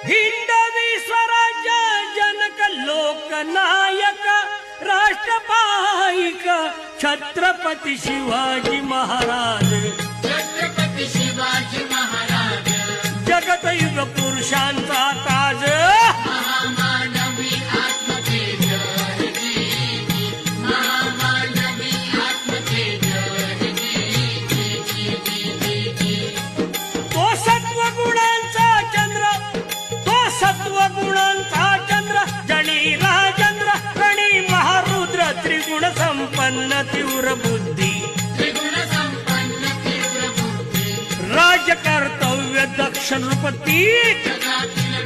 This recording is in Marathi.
हिंदवी स्वराज्य जनक लोकनायक राष्ट्रपाईक छत्रपती शिवाजी महाराज छत्रपती शिवाजी महाराज जगतयुग पुरुषांचा ताज महामानवी आत्मतेज महामानवी आत्मतेज तो सत्व गुणांचा चंद्र तो सत्व गुणांचा चंद्र जणी राजेंद्र गणी महारुद्र त्रिगुण संपन्न तीव्र बुद्धी त्रिगुण संपन्न तीव्र बुद्धी राजकर्तव्य दक्ष नृपती जगातील